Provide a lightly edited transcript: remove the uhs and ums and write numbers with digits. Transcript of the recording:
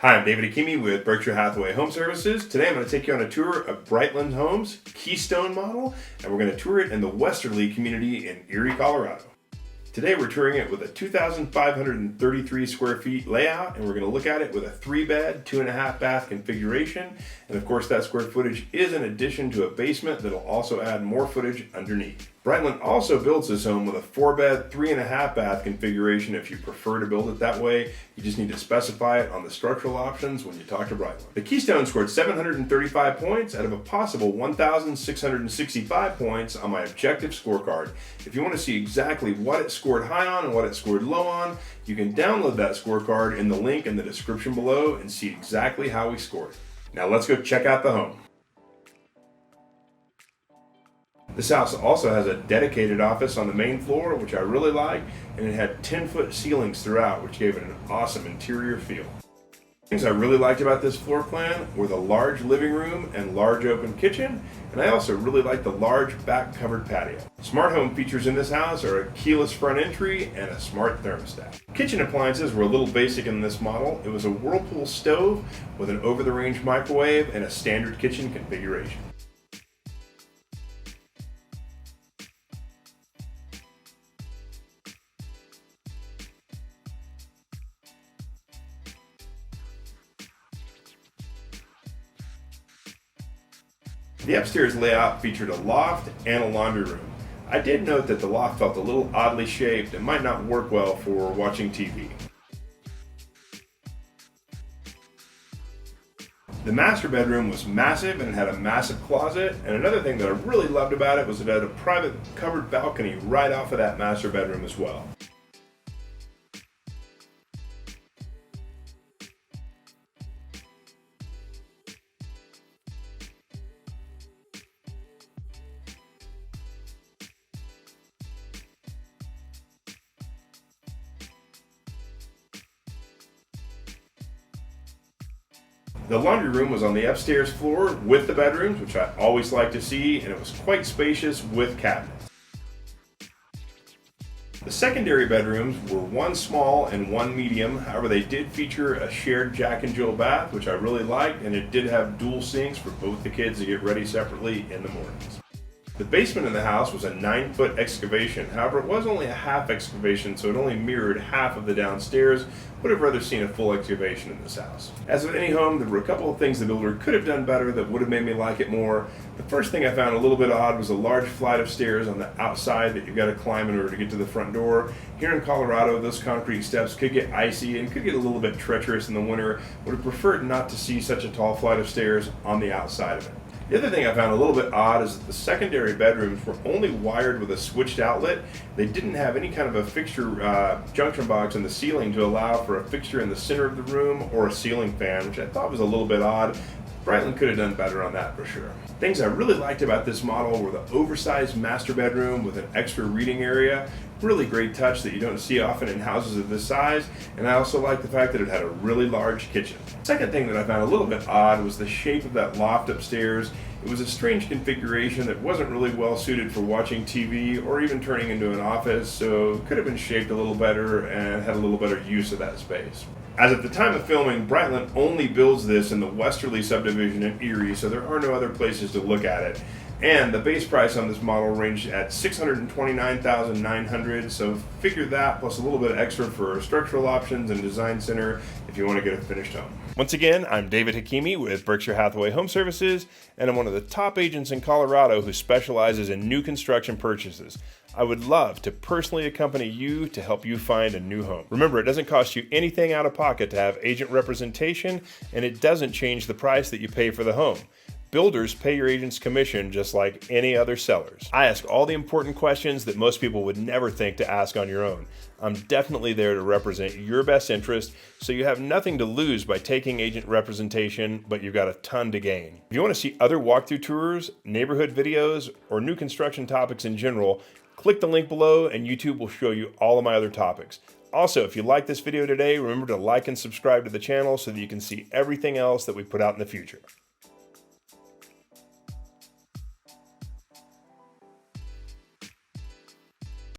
Hi, I'm David Hakimi with Berkshire Hathaway Home Services. Today I'm going to take you on a tour of Brightland Homes Keystone model, and we're going to tour it in the Westerly community in Erie, Colorado. Today we're touring it with a 2,533 square feet layout, and we're going to look at it with a 3-bed, 2.5 bath configuration. And of course that square footage is in addition to a basement that'll also add more footage underneath. Brightland also builds this home with a 4-bed, 3.5 bath configuration if you prefer to build it that way. You just need to specify it on the structural options when you talk to Brightland. The Keystone scored 735 points out of a possible 1,665 points on my objective scorecard. If you want to see exactly what it scored high on and what it scored low on, you can download that scorecard in the link in the description below and see exactly how we scored. Now let's go check out the home. This house also has a dedicated office on the main floor, which I really like, and it had 10-foot ceilings throughout, which gave it an awesome interior feel. Things I really liked about this floor plan were the large living room and large open kitchen, and I also really liked the large back covered patio. Smart home features in this house are a keyless front entry and a smart thermostat. Kitchen appliances were a little basic in this model. It was a Whirlpool stove with an over-the-range microwave and a standard kitchen configuration. The upstairs layout featured a loft and a laundry room. I did note that the loft felt a little oddly shaped and might not work well for watching TV. The master bedroom was massive and had a massive closet, and another thing that I really loved about it was it had a private covered balcony right off of that master bedroom as well. The laundry room was on the upstairs floor with the bedrooms, which I always like to see, and it was quite spacious with cabinets. The secondary bedrooms were one small and one medium. However, they did feature a shared Jack and Jill bath, which I really liked, and it did have dual sinks for both the kids to get ready separately in the mornings. The basement in the house was a 9-foot excavation. However, it was only a half excavation, so it only mirrored half of the downstairs. Would have rather seen a full excavation in this house. As with any home, there were a couple of things the builder could have done better that would have made me like it more. The first thing I found a little bit odd was a large flight of stairs on the outside that you've got to climb in order to get to the front door. Here in Colorado, those concrete steps could get icy and could get a little bit treacherous in the winter. Would have preferred not to see such a tall flight of stairs on the outside of it. The other thing I found a little bit odd is that the secondary bedrooms were only wired with a switched outlet. They didn't have any kind of a fixture junction box in the ceiling to allow for a fixture in the center of the room or a ceiling fan, which I thought was a little bit odd. Brightland could have done better on that for sure. Things I really liked about this model were the oversized master bedroom with an extra reading area. Really great touch that you don't see often in houses of this size, and I also liked the fact that it had a really large kitchen. Second thing that I found a little bit odd was the shape of that loft upstairs. It was a strange configuration that wasn't really well suited for watching TV or even turning into an office, so it could have been shaped a little better and had a little better use of that space. As at the time of filming, Brightland only builds this in the Westerly subdivision in Erie, so there are no other places to look at it. And the base price on this model ranged at $629,900, so figure that plus a little bit extra for structural options and design center if you want to get a finished home. Once again, I'm David Hakimi with Berkshire Hathaway Home Services, and I'm one of the top agents in Colorado who specializes in new construction purchases. I would love to personally accompany you to help you find a new home. Remember, it doesn't cost you anything out of pocket to have agent representation, and it doesn't change the price that you pay for the home. Builders pay your agent's commission just like any other sellers. I ask all the important questions that most people would never think to ask on your own. I'm definitely there to represent your best interest, so you have nothing to lose by taking agent representation, but you've got a ton to gain. If you want to see other walkthrough tours, neighborhood videos, or new construction topics in general, click the link below and YouTube will show you all of my other topics. Also, if you like this video today, remember to like and subscribe to the channel so that you can see everything else that we put out in the future.